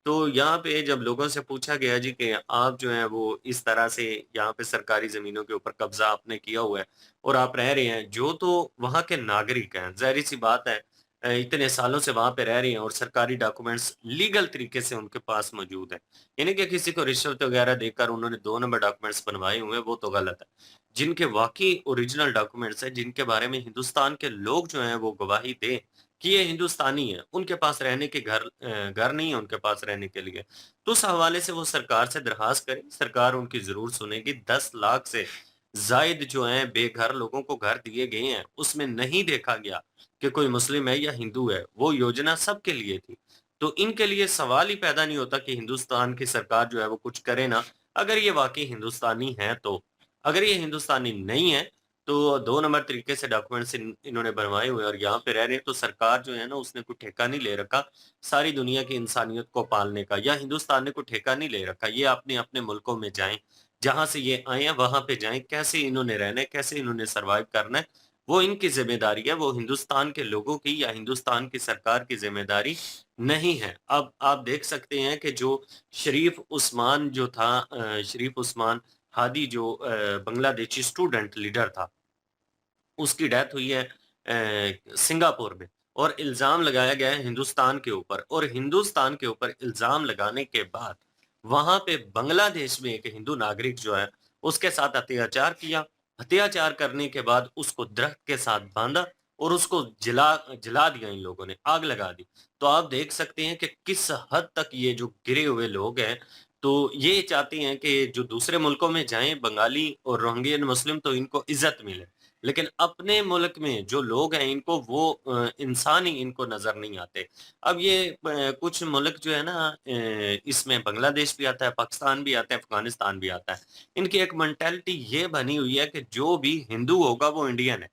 तो यहाँ पे जब लोगों से पूछा गया जी कि आप जो हैं वो इस तरह से यहाँ पे सरकारी ज़मीनों के ऊपर कब्ज़ा आपने किया हुआ है और आप रह रहे हैं, जो तो वहाँ के नागरिक हैं, ज़ाहिर-सी बात है इतने सालों से वहाँ पे रह रहे हैं और सरकारी डॉक्यूमेंट्स लीगल तरीके से उनके पास मौजूद हैं। ये नहीं कि किसी को रिश्वत वगैरह देकर उन्होंने 2 नंबर डॉक्यूमेंट्स बनवाए हुए हैं, वो तो गलत है। जिनके वाक़ई ओरिजिनल डॉक्यूमेंट्स हैं, जिनके बारे में हिंदुस्तान के लोग जो हैं वो गवाही दें कि ये हिंदुस्तानी है, उनके पास रहने के घर नहीं है उनके पास रहने के लिए। तो उस हवाले से वो सरकार से दरख़्वास्त करें, सरकार उनकी ज़रूर सुनेगी। 10 लाख से ज़ायद जो हैं बेघर लोगों को घर दिए गए हैं, उसमें नहीं देखा गया कि कोई मुस्लिम है या हिंदू है, वो योजना सबके लिए थी। तो इनके लिए सवाल ही पैदा नहीं होता कि हिंदुस्तान की सरकार जो है वो कुछ करे ना, अगर ये वाक़ई हिंदुस्तानी हैं तो। अगर ये हिंदुस्तानी नहीं है तो 2 नंबर तरीके से डॉक्यूमेंट्स इन्होंने बनवाए हुए हैं और यहाँ पे रह रहे हैं, तो सरकार जो है ना उसने कोई ठेका नहीं ले रखा, सारी दुनिया की इंसानियत को पालने का या हिंदुस्तान ने कोई ठेका नहीं ले रखा। ये अपने-अपने मुल्कों में जाएँ, जहाँ से ये आए हैं वहाँ पे जाएँ, कैसे इन्होंने रहना है, कैसे इन्होंने सर्वाइव करना है, वो इनकी ज़िम्मेदारी है, वो हिंदुस्तान के लोगों की या हिंदुस्तान की सरकार की ज़िम्मेदारी नहीं है। अब आप देख सकते हैं कि जो शरीफ उस्मान जो था शरीफ उस्मान हादी जो बांग्लादेशी स्टूडेंट लीडर था, उसकी डेथ हुई है सिंगापुर में और इल्जाम लगाया गया है हिंदुस्तान के ऊपर, और हिंदुस्तान के ऊपर इल्जाम लगाने के बाद वहां पे बांग्लादेश में एक हिंदू नागरिक जो है उसके साथ अत्याचार किया। अत्याचार करने के बाद उसको दरख्त के साथ बांधा और उसको जला जला दिया, इन लोगों ने आग लगा दी। तो आप देख सकते हैं कि किस हद तक ये जो गिरे हुए लोग हैं, तो ये चाहते हैं कि जो दूसरे मुल्कों में जाएं बंगाली और रोहिंग्यन मुस्लिम तो इनको इज्जत मिले, लेकिन अपने मुल्क में जो लोग हैं इनको वो इंसान ही इनको नजर नहीं आते। अब ये कुछ मुल्क जो है ना, इसमें बांग्लादेश भी आता है, पाकिस्तान भी आता है, अफगानिस्तान भी आता है। इनकी एक मेंटालिटी ये बनी हुई है कि जो भी हिंदू होगा वो इंडियन है।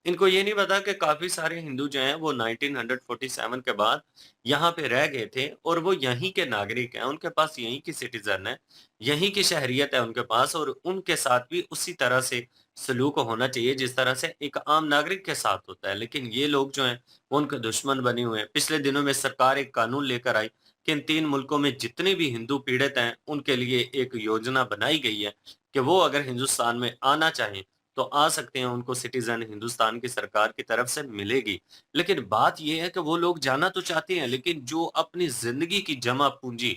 इनको ये नहीं पता कि काफी सारे हिंदू जो हैं वो 1947 के बाद यहाँ पे रह गए थे और वो यहीं के नागरिक हैं, उनके पास यहीं की सिटीजन है, यहीं की शहरियत है उनके पास, और उनके साथ भी उसी तरह से सलूक होना चाहिए जिस तरह से एक आम नागरिक के साथ होता है। लेकिन ये लोग जो हैं वो उनके दुश्मन बने हुए हैं। पिछले दिनों में सरकार एक कानून लेकर आई कि इन 3 मुल्कों में जितने भी हिंदू पीड़ित हैं उनके लिए एक योजना बनाई गई है कि वो अगर हिंदुस्तान में आना चाहें तो आ सकते हैं, उनको सिटीजन हिंदुस्तान की सरकार की तरफ से मिलेगी। लेकिन बात ये है कि वो लोग जाना तो चाहते हैं, लेकिन जो अपनी जिंदगी की जमा पूंजी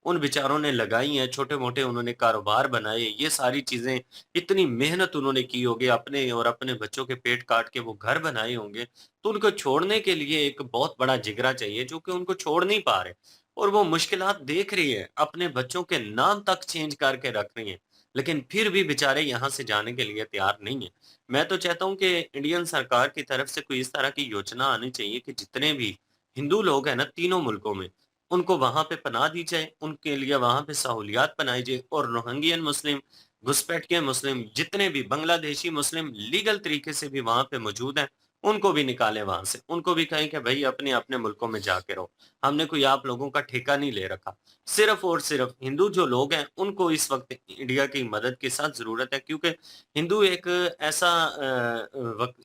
उन बेचारों ने लगाई है, छोटे-मोटे उन्होंने कारोबार बनाए, ये सारी चीजें, इतनी मेहनत उन्होंने की होगी, अपने और अपने बच्चों के पेट काट के वो घर बनाए होंगे, तो उनको छोड़ने के लिए एक बहुत बड़ा जिगरा चाहिए जो कि उनको छोड़ नहीं पा रहे। और वो मुश्किलात देख रही है, अपने बच्चों के नाम तक चेंज करके रख रही है, लेकिन फिर भी बेचारे यहाँ से जाने के लिए तैयार नहीं है। मैं तो चाहता हूँ कि इंडियन सरकार की तरफ से कोई इस तरह की योजना आनी चाहिए कि जितने भी हिंदू लोग हैं ना तीनों मुल्कों में, उनको वहाँ पे पनाह दी जाए, उनके लिए वहाँ पे सहूलियात बनाई जाए, और रोहिंग्यन मुस्लिम, घुसपैठ के मुस्लिम, जितने भी बांग्लादेशी मुस्लिम लीगल तरीके से भी वहाँ पे मौजूद हैं, उनको भी निकालें वहाँ से। उनको भी कहें कि भई अपने-अपने मुल्कों में जाके रहो। हमने कोई आप लोगों का ठेका नहीं ले रखा। सिर्फ़ और सिर्फ़ हिंदू जो लोग हैं, उनको इस वक़्त इंडिया की मदद की सख्त ज़रूरत है, क्योंकि हिंदू एक ऐसा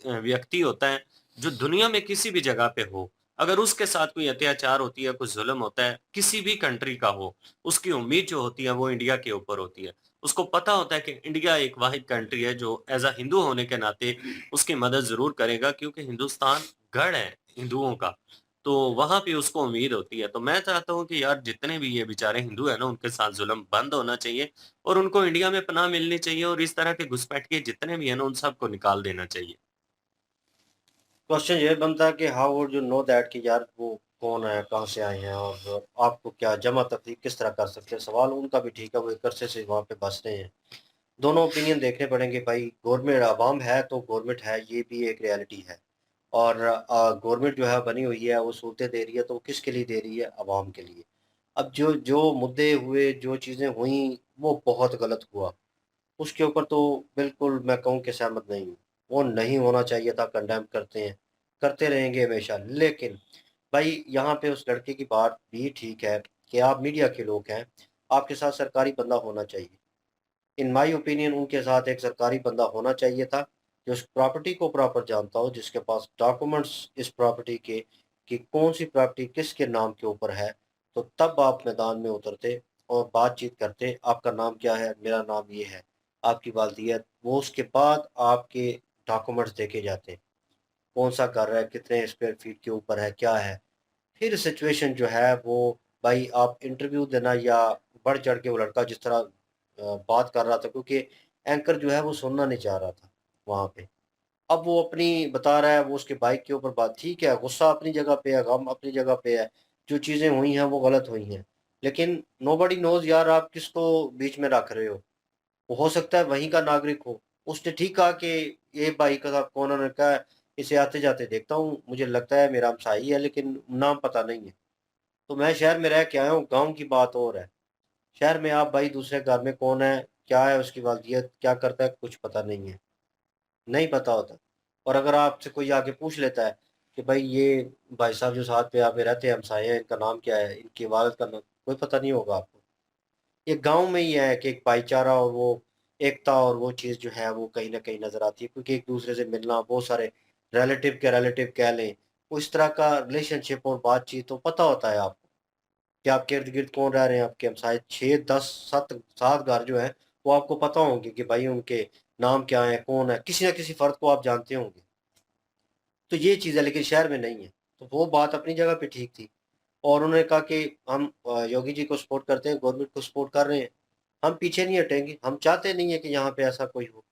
व्यक्ति होता है, जो दुनिया में किसी भी जगह पे हो, अगर उसके साथ कोई अत्याचार होती है, कोई ज़ुल्म होता है, किसी भी कंट्री का हो, उसकी उम्मीद जो होती है वो इंडिया के ऊपर होती है। उसको पता होता है कि इंडिया एक वाहिद कंट्री है जो एज़ अ हिंदू होने के नाते उसकी मदद ज़रूर करेगा, क्योंकि हिंदुस्तान गढ़ है हिंदुओं का। तो वहाँ पे उसको उम्मीद होती है। तो मैं चाहता हूँ कि यार जितने भी ये बेचारे हिंदू हैं ना, उनके साथ ज़ुल्म बंद होना चाहिए और उनको इंडिया में पनाह मिलनी चाहिए, और इस तरह के घुसपैठिए जितने भी हैं ना, उन सबको निकाल देना चाहिए। क्वेश्चन ये बनता है कि how would you know that कि यार वो कौन है, कहाँ से आए हैं, और आपको क्या जमा तफरीक किस तरह कर सकते हैं। सवाल उनका भी ठीक है, वो एक अरसे से वहाँ पे बस रहे हैं। दोनों ओपिनियन देखने पड़ेंगे भाई। गवर्नमेंट अवाम है तो गवर्नमेंट है, ये भी एक रियलिटी है। और गवर्नमेंट जो है बनी हुई है, वो सहूलतें दे रही है, तो वो किसके लिए दे रही है? अवाम के लिए। अब जो जो मुद्दे हुए, जो चीज़ें हुई, वो बहुत गलत हुआ। उसके ऊपर तो बिल्कुल मैं कहूँ कि सहमत नहीं हूँ। वो नहीं होना चाहिए था, कंडेम करते हैं, करते रहेंगे हमेशा। लेकिन भाई यहाँ पे उस लड़के की बात भी ठीक है कि आप मीडिया के लोग हैं, आपके साथ सरकारी बंदा होना चाहिए। इन माय ओपिनियन उनके साथ एक सरकारी बंदा होना चाहिए था, जो उस प्रॉपर्टी को प्रॉपर जानता हो, जिसके पास डॉक्यूमेंट्स इस प्रॉपर्टी के कि कौन सी प्रॉपर्टी किसके नाम के ऊपर है। तो तब आप मैदान में उतरते और बातचीत करते, आपका नाम क्या है, मेरा नाम ये है, आपकी वालदियत, वो उसके बाद आपके डॉक्यूमेंट्स देखे जाते, कौन सा घर है, कितने स्क्वायर फीट के ऊपर है, क्या है। फिर सिचुएशन जो है वो, भाई आप इंटरव्यू देना या बढ़ चढ़ के वो लड़का जिस तरह बात कर रहा था, क्योंकि एंकर जो है वो सुनना नहीं चाह रहा था वहाँ पे। अब वो अपनी बता रहा है, वो उसके बाइक के ऊपर बात, ठीक है, गुस्सा अपनी जगह पे है, गम अपनी जगह पे है, जो चीज़ें हुई हैं वो गलत हुई हैं। लेकिन नोबडी नोज़ यार आप किसको बीच में रख रहे हो। वो हो सकता है वहीं का नागरिक हो। उसने ठीक कहा कि ये भाई का साहब कौन है, उन्होंने कहा इसे आते-जाते देखता हूँ, मुझे लगता है मेरा हमसाई है, लेकिन नाम पता नहीं है। तो मैं शहर में रह के आया हूँ, गाँव की बात और है। शहर में आप भाई दूसरे घर में कौन है, क्या है उसकी वालदियत, क्या करता है, कुछ पता नहीं है, नहीं पता होता। और अगर आपसे कोई आके पूछ लेता है कि भाई ये भाई साहब जो साथ पे यहाँ पे रहते हैं, हमसाये हैं, इनका नाम क्या है, इनकी वालिद का नाम, कोई पता नहीं होगा आपको। ये गाँव में ही है कि एक भाईचारा और वो एकता और वो चीज़ जो है वो कहीं न कहीं नज़र आती है, क्योंकि एक दूसरे से मिलना, बहुत सारे रिलेटिव के रिलेटिव कह लें, वो इस तरह का रिलेशनशिप और बातचीत तो पता होता है आपको कि आपके इर्द-गिर्द कौन रह रहे हैं, आपके हमसाये 6, 10, 7 घर जो हैं, वो आपको पता होंगे कि भाई उनके नाम क्या है, कौन है, किसी न किसी फ़र्द को आप जानते होंगे। तो ये चीज़ है, लेकिन शहर में नहीं है। तो तो वो बात अपनी जगह पे ठीक थी। और उन्होंने कहा कि हम योगी जी को सपोर्ट करते हैं, गवर्नमेंट को सपोर्ट कर रहे हैं, हम पीछे नहीं हटेंगे, हम चाहते नहीं है कि यहाँ पे ऐसा कोई हो।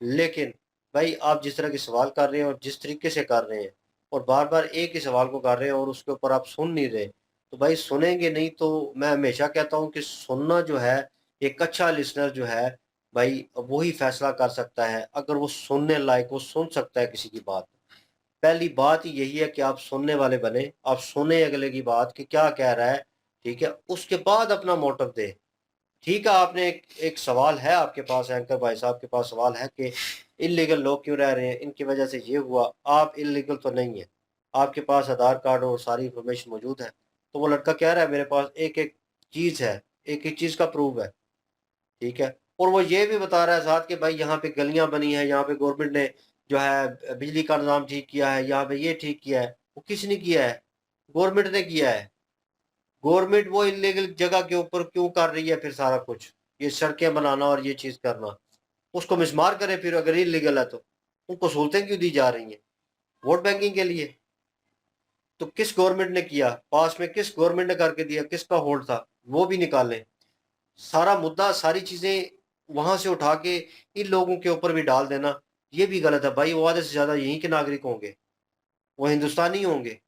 लेकिन भाई आप जिस तरह के सवाल कर रहे हैं और जिस तरीके से कर रहे हैं और बार बार एक ही सवाल को कर रहे हैं और उसके ऊपर आप सुन नहीं रहे, तो भाई सुनेंगे नहीं तो मैं हमेशा कहता हूँ कि सुनना जो है, एक अच्छा लिसनर जो है भाई वही फैसला कर सकता है। अगर वो सुनने लायक, वो सुन सकता है किसी की बात। पहली बात ही यही है कि आप सुनने वाले बने, आप सुने अगले की बात कि क्या कह रहा है, ठीक है, उसके बाद अपना मोटिव दे। ठीक है, आपने एक सवाल है आपके पास, एंकर भाई साहब के पास सवाल है कि इलीगल लोग क्यों रह रहे हैं, इनकी वजह से ये हुआ। आप इलीगल तो नहीं है, आपके पास आधार कार्ड और सारी इंफॉर्मेशन मौजूद है। तो वो लड़का कह रहा है मेरे पास एक एक चीज़ है, एक एक चीज़ का प्रूफ है, ठीक है। और वो ये भी बता रहा है साथ कि भाई यहाँ पे गलियां बनी है, यहाँ पे गवर्नमेंट ने जो है बिजली का निज़ाम ठीक किया है, यहाँ पे ये ठीक किया है। वो किसने किया है? गवर्नमेंट ने किया है। गवर्नमेंट वो इलीगल जगह के ऊपर क्यों कर रही है फिर सारा कुछ, ये सड़कें बनाना और ये चीज़ करना, उसको मिसमार करे फिर अगर इलीगल है तो। उनको सहूलतें क्यों दी जा रही हैं? वोट बैंकिंग के लिए। तो किस गवर्नमेंट ने किया, पास में किस गवर्नमेंट ने करके दिया, किसका होल्ड था, वो भी निकालें। सारा मुद्दा, सारी चीज़ें वहाँ से उठा के इन लोगों के ऊपर भी डाल देना, ये भी गलत है। भाई वो आधे से ज़्यादा यहीं के नागरिक होंगे, वो हिंदुस्तानी होंगे।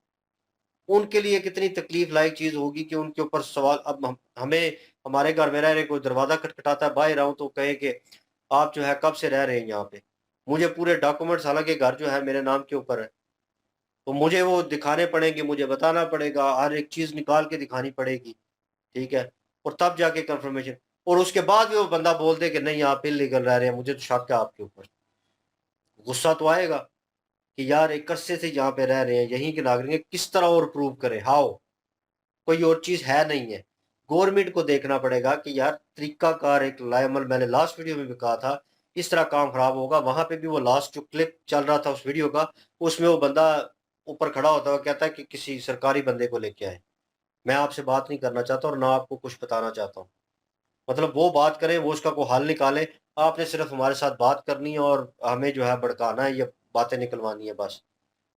उनके लिए कितनी तकलीफ लायक चीज़ होगी कि उनके ऊपर सवाल। अब हमें, हमारे घर में रह रहे, कोई दरवाज़ा खटखटाता है, बाहर आऊँ तो कहे कि आप जो है कब से रह रहे हैं यहाँ पे। मुझे पूरे डॉक्यूमेंट्स, हालांकि घर जो है मेरे नाम के ऊपर है, तो मुझे वो दिखाने पड़ेंगे, मुझे बताना पड़ेगा, हर एक चीज़ निकाल के दिखानी पड़ेगी, ठीक है। और तब जाके कंफर्मेशन, और उसके बाद भी वो बंदा बोल दे कि नहीं आप इलीगल रह रहे हैं, मुझे तो शक है आपके ऊपर। गुस्सा तो आएगा कि यार एक अरसे से यहाँ पे रह रहे हैं, यहीं के नागरिक हैं, किस तरह और प्रूव करें, हाउ, कोई और चीज़ है नहीं है। गवर्नमेंट को देखना पड़ेगा कि यार तरीकाकार एक लायमल, मैंने लास्ट वीडियो में भी कहा था, इस तरह काम खराब होगा। वहां पे भी वो लास्ट जो क्लिप चल रहा था उस वीडियो का, उसमें वो बंदा ऊपर खड़ा होता हुआ कहता है कि किसी सरकारी बंदे को लेके आए, मैं आपसे बात नहीं करना चाहता और ना आपको कुछ बताना चाहता हूँ। मतलब वो बात करें, वो उसका कोई हल निकाले, आपने सिर्फ हमारे साथ बात करनी है और हमें जो है भड़काना है, ये बातें निकलवानी है बस।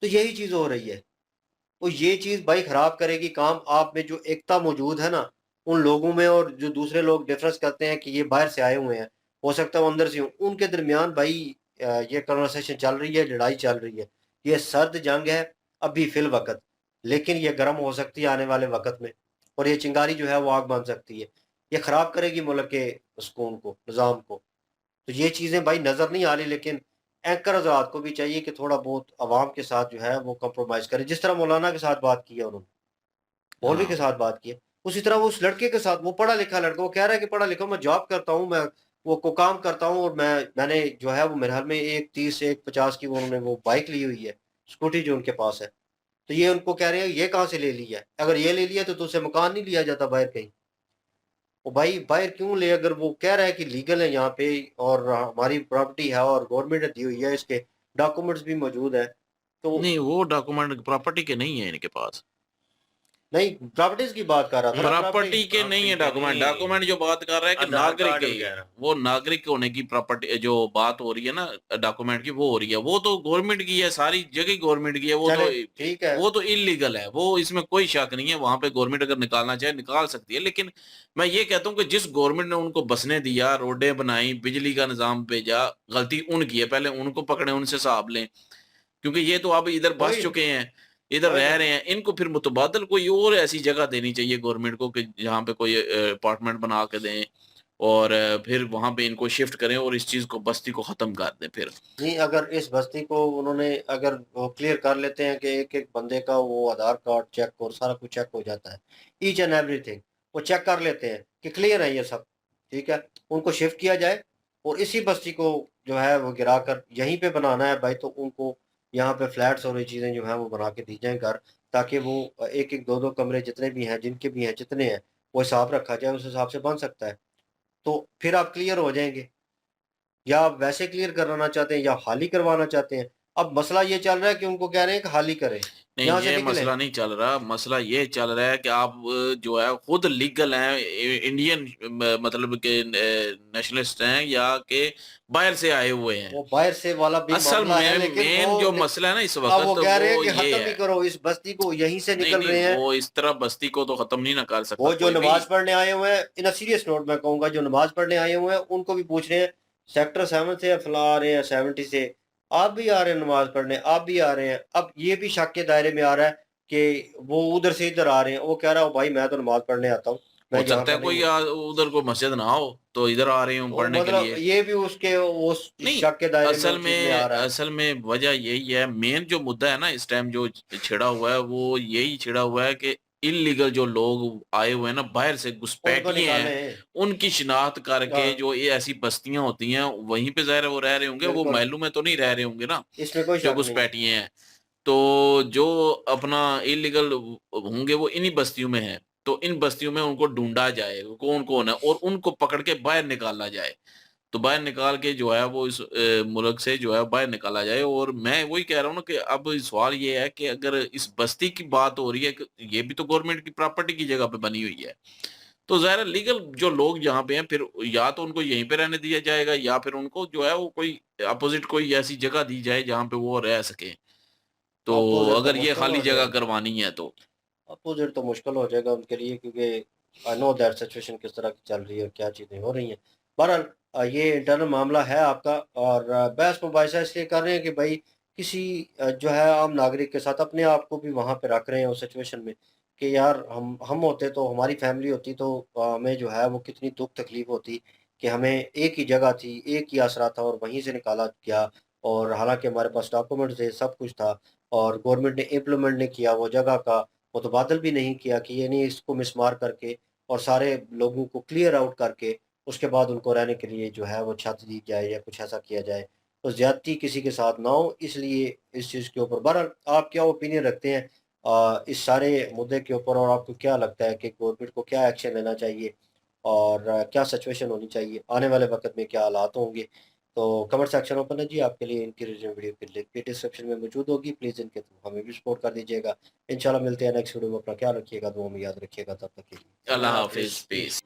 तो यही चीज़ हो रही है। तो ये चीज़ भाई खराब करेगी काम। आप में जो एकता मौजूद है ना उन लोगों में, और जो दूसरे लोग डिफरेंस करते हैं कि ये बाहर से आए हुए हैं, हो सकता है वो अंदर से हों, उनके दरमियान भाई ये कन्वर्सेशन चल रही है, लड़ाई चल रही है। ये सर्द जंग है अभी फिल वक्त, लेकिन ये गर्म हो सकती है आने वाले वक्त में, और ये चिंगारी जो है वो आग बन सकती है। ये खराब करेगी मुल्क के सुकून को, निज़ाम को। तो ये चीज़ें भाई नज़र नहीं आ रही, लेकिन एंकर हज़रात को भी चाहिए कि थोड़ा बहुत आवाम के साथ जो है वो कंप्रोमाइज़ करें। जिस तरह मौलाना के साथ बात की है उन्होंने, मौलवी के साथ बात की है, उसी तरह वो उस लड़के के साथ, वो पढ़ा लिखा लड़का, वो कह रहा है कि पढ़ा लिखा, मैं जॉब करता हूँ, मैं वो को काम करता हूँ, और मैंने जो है वो मेरे हाल में 1:30 1:50 की उन्होंने वो बाइक ली हुई है, स्कूटी जो उनके पास है। तो ये उनको कह रहे हैं ये कहाँ से ले लिया है? अगर ये ले लिया तो तुझसे मकान नहीं लिया जाता बाहर कहीं। वो भाई बाहर क्यों ले? अगर वो कह रहा है कि लीगल है यहाँ पे और हमारी प्रॉपर्टी है और गवर्नमेंट ने दी हुई है, इसके डॉक्यूमेंट्स भी मौजूद है, तो नहीं, वो डॉक्यूमेंट प्रॉपर्टी के नहीं है इनके पास। नहीं, प्रॉपर्टीज की बात कर रहा था ना, प्रॉपर्टी के नहीं है डॉक्यूमेंट। डॉक्यूमेंट जो बात कर रहा है कि आधार नागरिक कार्ड के, वगैरह। वो नागरिक होने की प्रॉपर्टी जो बात हो रही है ना डॉक्यूमेंट की, वो हो रही है। वो तो गवर्नमेंट की है, सारी जगह गवर्नमेंट की है। वो तो चले ठीक है। वो तो इलीगल है, वो इसमें कोई शक नहीं है। वहां पे गवर्नमेंट अगर निकालना चाहे निकाल सकती है, लेकिन मैं ये कहता हूँ कि जिस गवर्नमेंट ने उनको बसने दिया, रोडें बनाई, बिजली का निजाम भेजा, गलती उनकी है, पहले उनको पकड़े, उनसे हिसाब लें। क्योंकि ये तो अब इधर बस वही चुके हैं, इधर वही रह रहे हैं, इनको फिर मुतबादल कोई और ऐसी जगह देनी चाहिए गवर्नमेंट को कि जहाँ पे कोई अपार्टमेंट बना के दें, और फिर वहां पे इनको शिफ्ट करें और इस चीज को, बस्ती को खत्म कर दें फिर। नहीं, अगर इस बस्ती को उन्होंने, अगर वो क्लियर कर लेते हैं कि एक एक बंदे का वो आधार कार्ड चेक और सारा कुछ चेक हो जाता है, ईच एंड एवरीथिंग वो चेक कर लेते हैं कि क्लियर है ये सब, ठीक है, उनको शिफ्ट किया जाए और इसी बस्ती को जो है वो गिरा कर यहीं पे बनाना है भाई, तो उनको यहाँ पे फ्लैट्स और ये चीज़ें जो हैं वो बना के दी जाएं घर, ताकि वो एक एक दो दो कमरे जितने भी हैं, जिनके भी हैं, जितने हैं, वो हिसाब रखा जाए, उस हिसाब से बन सकता है। तो फिर आप क्लियर हो जाएंगे। या आप वैसे क्लियर करवाना चाहते हैं या हाल ही करवाना चाहते हैं? अब मसला ये चल रहा है कि उनको कह रहे हैं कि हाल ही करें। नहीं, यहाँ से ये निकले। मसला नहीं चल रहा। मसला ये चल रहा है कि आप जो है खुद लीगल हैं, इंडियन मतलब के नेशनलिस्ट हैं या के बाहर से आए हुए हैं। वो बाहर से वाला भी असल मामला है, में लेकिन मेन वो जो मसला है ना इस अब वक्त वो कह रहे हैं कि वो ये खत्म ही है। करो इस बस्ती को, यहीं से नहीं निकल रहे नहीं, हैं। वो इस तरह बस्ती को तो खत्म नहीं ना कर सकता वो जो कोई भी। नमाज पढ़ने आए हुए हैं, इन सीरियस नोट मैं कहूंगा, जो नमाज पढ़ने आए हुए हैं उनको भी पूछ रहे हैं सेक्टर 7 से फला आ रहे हैं, 70 से आप भी आ रहे हैं नमाज पढ़ने, आप भी आ रहे हैं। अब ये भी शक के दायरे में आ रहा है कि वो उधर से इधर आ रहे हैं। वो कह रहा है भाई मैं तो नमाज पढ़ने आता हूँ, मैं हो यहाँ सकता है का कोई नहीं हूँ। उधर कोई मस्जिद ना हो तो इधर आ रहे हूँ तो पढ़ने के मतलब लिए। ये भी उसके उस नहीं, शक के दायरे में असल उस चीज में आ रहा है। असल में वजह यही है, मेन जो मुद्दा है ना इस टाइम जो छिड़ा हुआ है वो यही छिड़ा हुआ है कि इलीगल जो लोग आए हुए हैं ना बाहर से उनको घुसपैठिए निकाले हैं, हैं। उनकी शिनाख्त करके हाँ, जो ये ऐसी बस्तियां होती हैं वहीं पे ज़ाहिर है वो रह रहे होंगे, वो बिल्कुल, महलों में तो नहीं रह रहे होंगे ना इसमें कोई जो शक नहीं है। घुसपैठिए हैं। तो जो अपना इलीगल होंगे वो इन्हीं बस्तियों में हैं, तो इन बस्तियों में उनको ढूंढा जाए कौन कौन है और उनको पकड़ के बाहर निकाला जाए। तो बाहर निकाल के जो है वो इस मुल्क से जो है बाहर निकाला जाए। और मैं वही कह रहा हूँ ना कि अब सवाल ये है कि अगर इस बस्ती की बात हो रही है कि ये भी तो गवर्नमेंट की प्रॉपर्टी की जगह पे बनी हुई है, तो ज़ाहिर है लीगल जो लोग यहाँ पे हैं फिर या तो उनको यहीं पे रहने दिया जाएगा या फिर उनको जो है वो कोई अपोजिट कोई ऐसी जगह दी जाए जहाँ पे वो रह सके। तो अपोजिट तो अगर ये मुश्किल खाली हो जगह जाएगा, करवानी है तो अपोजिट तो मुश्किल हो जाएगा उनके लिए, क्योंकि आई नो दैट सिचुएशन किस तरह की चल रही है और क्या चीज़ें हो रही हैं। बहरहाल ये इंटरनल मामला है आपका, और बहस मुबाहिसा इसलिए कर रहे हैं कि भाई किसी जो है आम नागरिक के साथ अपने आप को भी वहाँ पे रख रहे हैं उस सिचुएशन में कि यार हम होते तो हमारी फैमिली होती तो हमें जो है वो कितनी दुख तकलीफ होती कि हमें एक ही जगह थी, एक ही आसरा था और वहीं से निकाला गया। और हालांकि हमारे पास डॉक्यूमेंट थे, सब कुछ था, और गवर्नमेंट ने इम्प्लीमेंट नहीं किया वो जगह का मुतबादल भी नहीं किया कि ये नहीं इसको मिसमार करके और सारे लोगों को क्लियर आउट करके उसके बाद उनको रहने के लिए जो है वो छत दी जाए या कुछ ऐसा किया जाए, तो ज़्यादती किसी के साथ ना हो। इसलिए इस चीज़ के ऊपर बहरहाल आप क्या ओपिनियन रखते हैं इस सारे मुद्दे के ऊपर, और आपको क्या लगता है कि गवर्नमेंट को क्या एक्शन लेना चाहिए और क्या सिचुएशन होनी चाहिए, आने वाले वक्त में क्या हालात होंगे? तो कमेंट सेक्शन ओपन है जी आपके लिए। इनकी रीजन वीडियो की लिंक भी डिस्क्रिप्शन में मौजूद होगी, प्लीज़ इनके थ्रू हमें भी सपोर्ट कर दीजिएगा। इंशाल्लाह मिलते हैं नेक्स्ट वीडियो में। अपना ख्याल रखिएगा, दुआ में याद रखिएगा। तब तक के लिए अल्लाह हाफिज, पीस।